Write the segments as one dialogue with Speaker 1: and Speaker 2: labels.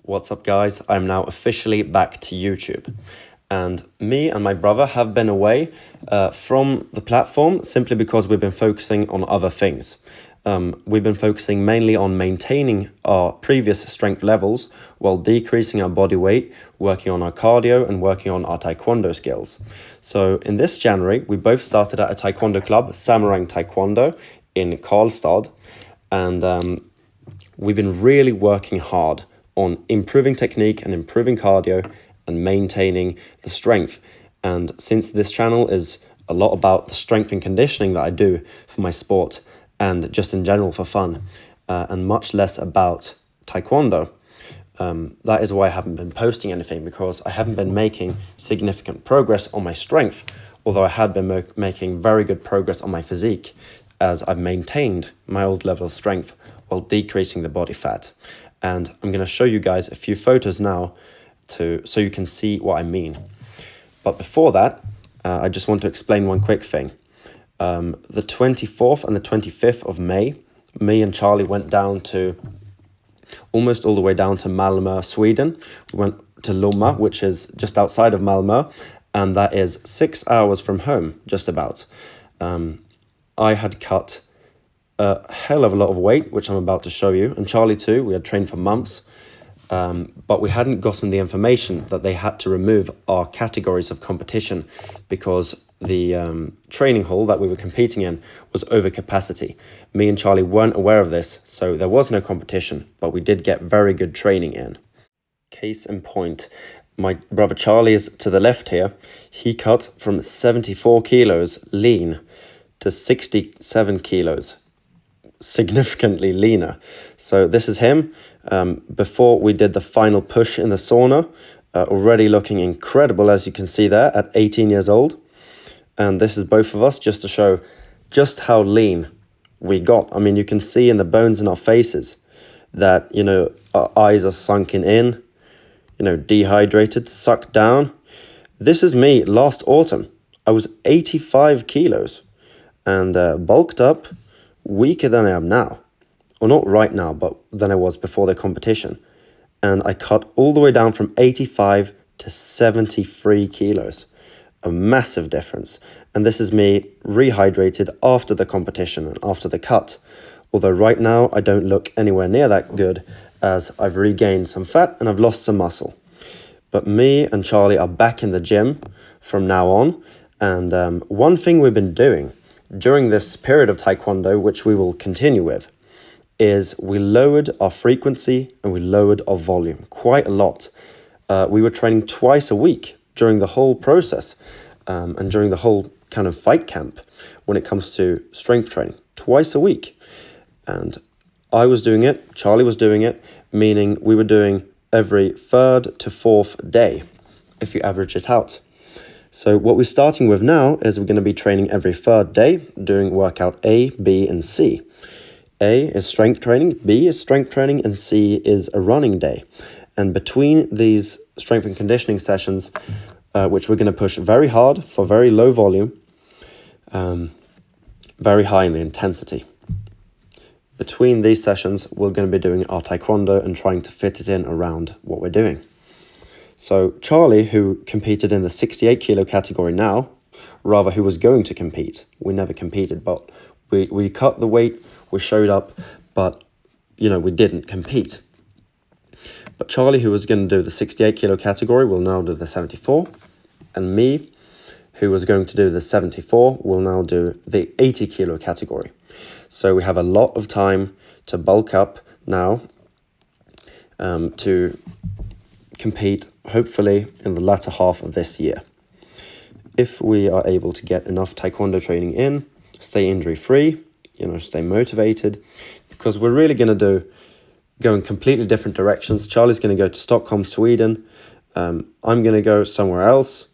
Speaker 1: What's up, guys? I'm now officially back to YouTube, and me and my brother have been away from the platform simply because we've been focusing on other things. We've been focusing mainly on maintaining our previous strength levels while decreasing our body weight, working on our cardio and working on our taekwondo skills. So in this January, we both started at a taekwondo club, Samurai Taekwondo, in Karlstad, and we've been really working hard on improving technique and improving cardio and maintaining the strength. And since this channel is a lot about the strength and conditioning that I do for my sport and just in general for fun, and much less about taekwondo, that is why I haven't been posting anything, because I haven't been making significant progress on my strength, although I had been making very good progress on my physique, as I've maintained my old level of strength while decreasing the body fat. And I'm going to show you guys a few photos now so you can see what I mean. But before that, I just want to explain one quick thing. The 24th and the 25th of May, me and Charlie went down to almost all the way down to Malmö, Sweden. We went to Lomma, which is just outside of Malmö, and that is 6 hours from home, just about. I had cut a hell of a lot of weight, which I'm about to show you, and Charlie too. We had trained for months, but we hadn't gotten the information that they had to remove our categories of competition because the training hall that we were competing in was over capacity. Me and Charlie weren't aware of this, so there was no competition, but we did get very good training in. Case in point, my brother Charlie is to the left here. He cut from 74 kilos lean to 67 kilos, significantly leaner. So this is him before we did the final push in the sauna, already looking incredible, as you can see there, at 18 years old. And this is both of us, just to show just how lean we got. I mean, you can see in the bones in our faces that, you know, our eyes are sunken in, you know, dehydrated, sucked down. This is me last autumn. I was 85 kilos and bulked up, weaker than I am now. Or not right now, but than I was before the competition. And I cut all the way down from 85 to 73 kilos. A massive difference. And this is me rehydrated after the competition and after the cut. Although right now I don't look anywhere near that good, as I've regained some fat and I've lost some muscle. But me and Charlie are back in the gym from now on. And one thing we've been doing during this period of taekwondo, which we will continue with, is we lowered our frequency and we lowered our volume quite a lot. We were training twice a week during the whole process, and during the whole kind of fight camp when it comes to strength training, twice a week. And I was doing it, Charlie was doing it, meaning we were doing every third to fourth day, if you average it out. So what we're starting with now is we're going to be training every third day, doing workout A, B, and C. A is strength training, B is strength training, and C is a running day. And between these strength and conditioning sessions, which we're going to push very hard for very low volume, very high in the intensity. Between these sessions, we're going to be doing our taekwondo and trying to fit it in around what we're doing. So Charlie, who competed in the 68 kilo category now, rather who was going to compete, we never competed, but we cut the weight, we showed up, but, you know, we didn't compete. But Charlie, who was going to do the 68 kilo category, will now do the 74. And me, who was going to do the 74, will now do the 80 kilo category. So we have a lot of time to bulk up now, to compete, hopefully, in the latter half of this year. If we are able to get enough taekwondo training in, stay injury-free, you know, stay motivated, because we're really going to go in completely different directions. Charlie's going to go to Stockholm, Sweden. I'm going to go somewhere else,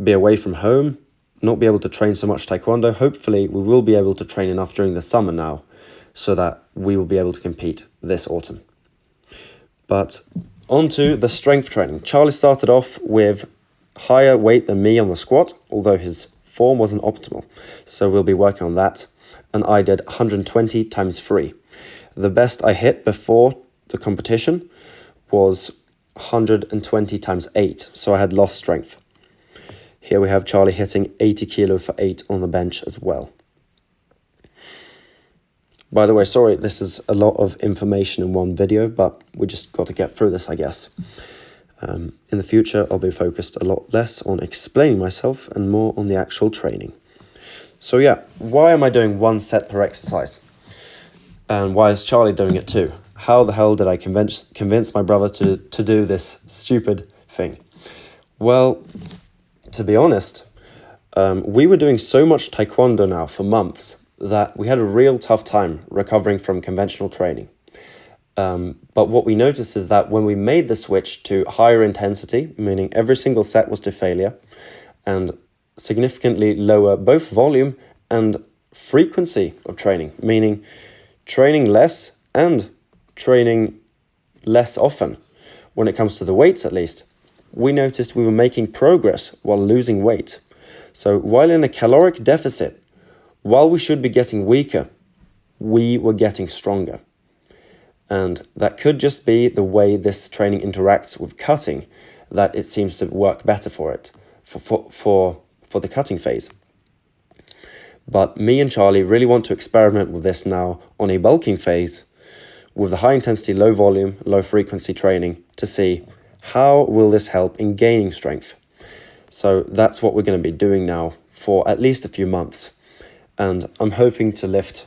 Speaker 1: be away from home, not be able to train so much taekwondo. Hopefully, we will be able to train enough during the summer now so that we will be able to compete this autumn. But on to the strength training. Charlie started off with higher weight than me on the squat, although his form wasn't optimal. So we'll be working on that. And I did 120 times 3. The best I hit before the competition was 120 times 8, so I had lost strength. Here we have Charlie hitting 80 kilo for 8 on the bench as well. By the way, sorry, this is a lot of information in one video, but we just got to get through this, I guess. In the future, I'll be focused a lot less on explaining myself and more on the actual training. So yeah, why am I doing 1 set per exercise? And why is Charlie doing it too? How the hell did I convince my brother to do this stupid thing? Well, to be honest, we were doing so much taekwondo now for months that we had a real tough time recovering from conventional training. But what we noticed is that when we made the switch to higher intensity, meaning every single set was to failure, and significantly lower both volume and frequency of training, meaning training less and training less often, when it comes to the weights at least, we noticed we were making progress while losing weight. So while in a caloric deficit, while we should be getting weaker, we were getting stronger. And that could just be the way this training interacts with cutting, that it seems to work better for it, for the cutting phase. But me and Charlie really want to experiment with this now on a bulking phase with the high intensity, low volume, low frequency training to see how will this help in gaining strength. So that's what we're going to be doing now for at least a few months. And I'm hoping to lift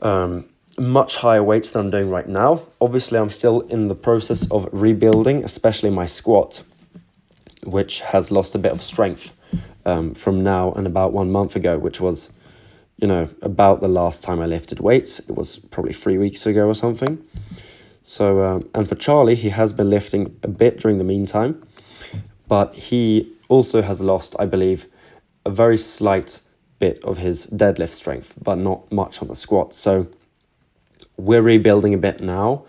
Speaker 1: much higher weights than I'm doing right now. Obviously, I'm still in the process of rebuilding, especially my squat, which has lost a bit of strength from now and about 1 month ago, which was, about the last time I lifted weights. It was probably 3 weeks ago or something. So, and for Charlie, he has been lifting a bit during the meantime, but he also has lost, I believe, a very slight bit of his deadlift strength, but not much on the squat. So we're rebuilding a bit now,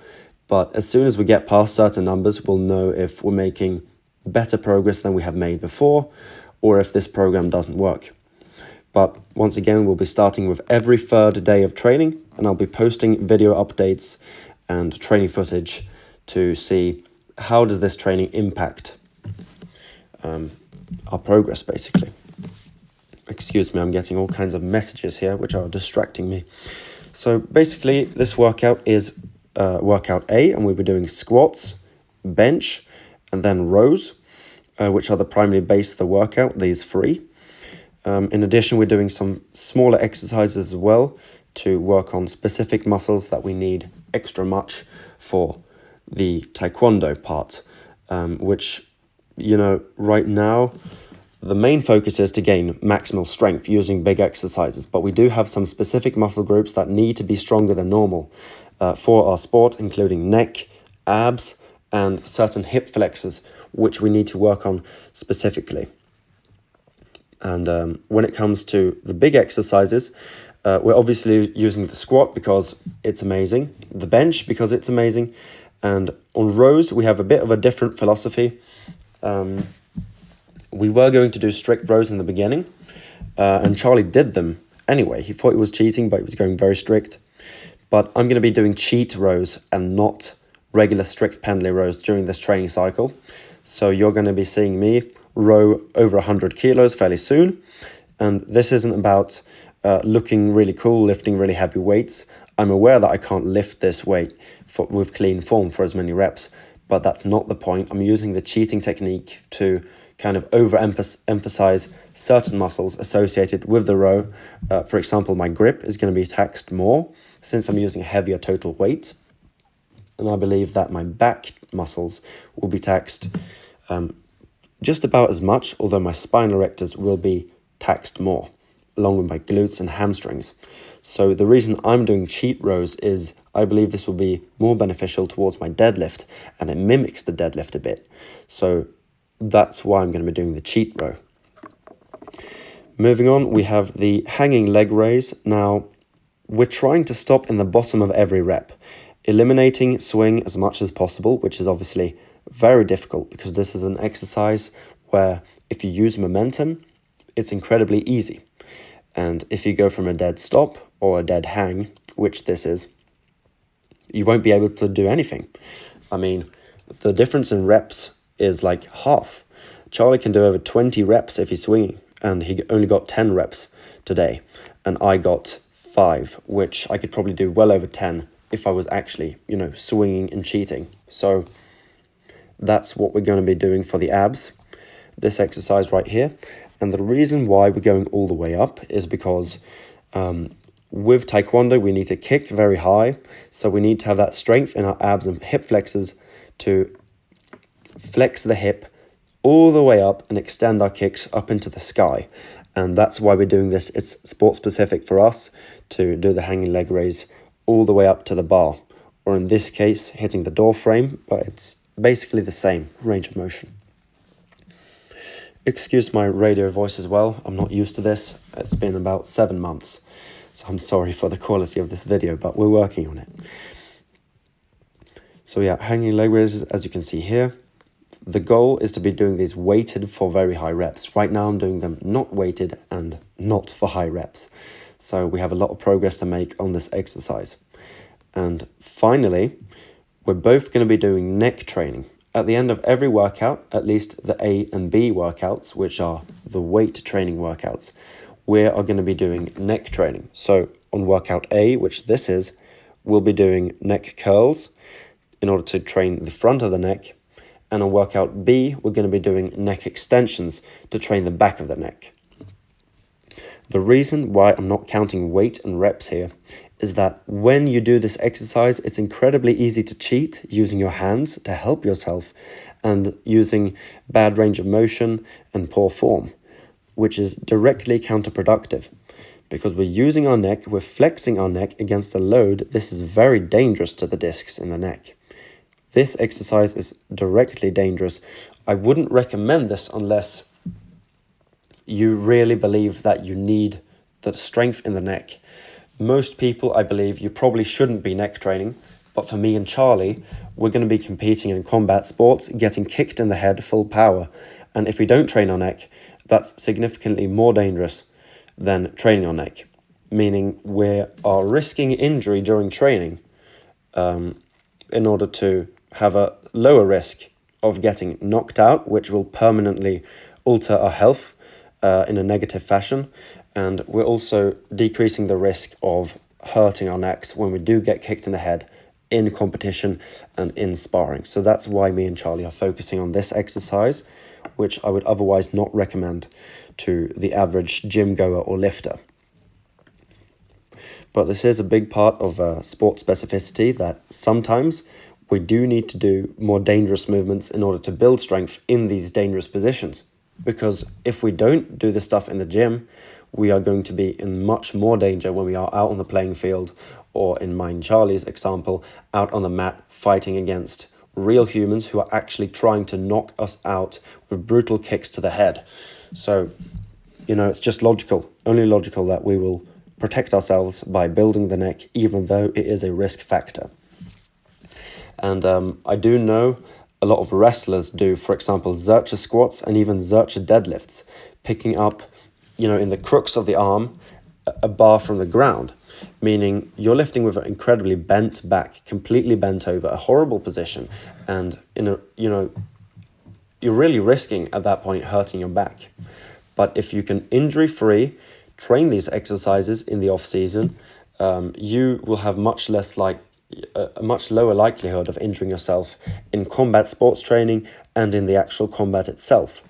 Speaker 1: but as soon as we get past certain numbers, we'll know if we're making better progress than we have made before, or if this program doesn't work. But once again, we'll be starting with every 3rd day of training, and I'll be posting video updates and training footage to see how does this training impact our progress, basically. Excuse me, I'm getting all kinds of messages here which are distracting me. So basically, this workout is workout A, and we'll be doing squats, bench, and then rows, which are the primary base of the workout, these 3. In addition, we're doing some smaller exercises as well to work on specific muscles that we need extra much for the taekwondo part, which, right now, the main focus is to gain maximal strength using big exercises, but we do have some specific muscle groups that need to be stronger than normal for our sport, including neck, abs, and certain hip flexors, which we need to work on specifically. And when it comes to the big exercises, we're obviously using the squat because it's amazing, the bench because it's amazing, and on rows we have a bit of a different philosophy. We were going to do strict rows in the beginning, and Charlie did them anyway. He thought he was cheating, but he was going very strict. But I'm going to be doing cheat rows and not regular strict pendlay rows during this training cycle. So you're going to be seeing me row over 100 kilos fairly soon. And this isn't about looking really cool, lifting really heavy weights. I'm aware that I can't lift this weight with clean form for as many reps, but that's not the point. I'm using the cheating technique to kind of overemphasize certain muscles associated with the row. For example, my grip is going to be taxed more since I'm using a heavier total weight. And I believe that my back muscles will be taxed just about as much, although my spinal erectors will be taxed more, along with my glutes and hamstrings. So the reason I'm doing cheat rows is I believe this will be more beneficial towards my deadlift, and it mimics the deadlift a bit. So that's why I'm going to be doing the cheat row. Moving on, we have the hanging leg raise. Now, we're trying to stop in the bottom of every rep, eliminating swing as much as possible, which is obviously very difficult because this is an exercise where if you use momentum, it's incredibly easy. And if you go from a dead stop or a dead hang, which this is, you won't be able to do anything. I mean, the difference in reps is like half. Charlie can do over 20 reps if he's swinging, and he only got 10 reps today, and I got 5, which I could probably do well over 10 if I was actually, swinging and cheating. So that's what we're going to be doing for the abs, this exercise right here. And the reason why we're going all the way up is because with taekwondo, we need to kick very high. So we need to have that strength in our abs and hip flexors to flex the hip all the way up and extend our kicks up into the sky. And that's why we're doing this. It's sport specific for us to do the hanging leg raise all the way up to the bar, or in this case, hitting the door frame, but it's basically the same range of motion. Excuse my radio voice as well. I'm not used to this. It's been about 7 months. So I'm sorry for the quality of this video, but we're working on it. So yeah, hanging leg raises, as you can see here. The goal is to be doing these weighted for very high reps. Right now I'm doing them not weighted and not for high reps. So we have a lot of progress to make on this exercise. And finally, we're both going to be doing neck training. At the end of every workout, at least the A and B workouts, which are the weight training workouts, we are going to be doing neck training. So on workout A, which this is, we'll be doing neck curls in order to train the front of the neck. And on workout B, we're going to be doing neck extensions to train the back of the neck. The reason why I'm not counting weight and reps here is that when you do this exercise, it's incredibly easy to cheat using your hands to help yourself and using bad range of motion and poor form, which is directly counterproductive. Because we're using our neck, we're flexing our neck against a load. This is very dangerous to the discs in the neck. This exercise is directly dangerous. I wouldn't recommend this unless you really believe that you need the strength in the neck. Most people, I believe, you probably shouldn't be neck training, but for me and Charlie, we're going to be competing in combat sports, getting kicked in the head full power. And if we don't train our neck, that's significantly more dangerous than training our neck, meaning we are risking injury during training in order to have a lower risk of getting knocked out, which will permanently alter our health in a negative fashion. And we're also decreasing the risk of hurting our necks when we do get kicked in the head in competition and in sparring. So that's why me and Charlie are focusing on this exercise, which I would otherwise not recommend to the average gym goer or lifter. But this is a big part of sport specificity, that sometimes we do need to do more dangerous movements in order to build strength in these dangerous positions. Because if we don't do this stuff in the gym, we are going to be in much more danger when we are out on the playing field, or in mine Charlie's example, out on the mat fighting against real humans who are actually trying to knock us out with brutal kicks to the head. So, it's just logical, only logical, that we will protect ourselves by building the neck, even though it is a risk factor. And I do know a lot of wrestlers do, for example, Zercher squats and even Zercher deadlifts, picking up, in the crooks of the arm, a bar from the ground, meaning you're lifting with an incredibly bent back, completely bent over, a horrible position, and you're really risking at that point hurting your back. But if you can injury-free train these exercises in the off season, you will have a much lower likelihood of injuring yourself in combat sports training and in the actual combat itself.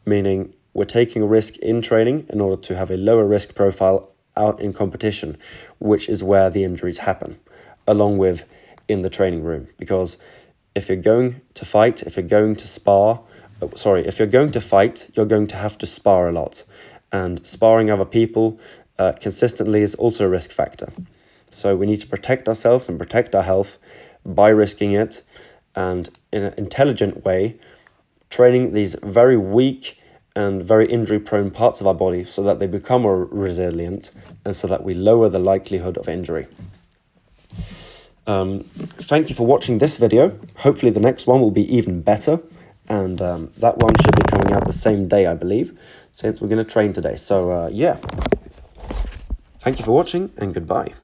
Speaker 1: Meaning we're taking a risk in training in order to have a lower risk profile out in competition, which is where the injuries happen, along with in the training room. Because if you're going to fight, if you're going to fight, you're going to have to spar a lot. And sparring other people consistently is also a risk factor. So we need to protect ourselves and protect our health by risking it, and in an intelligent way, training these very weak and very injury-prone parts of our body so that they become more resilient and so that we lower the likelihood of injury. Thank you for watching this video. Hopefully the next one will be even better, and that one should be coming out the same day, I believe, since we're going to train today. So yeah, thank you for watching and goodbye.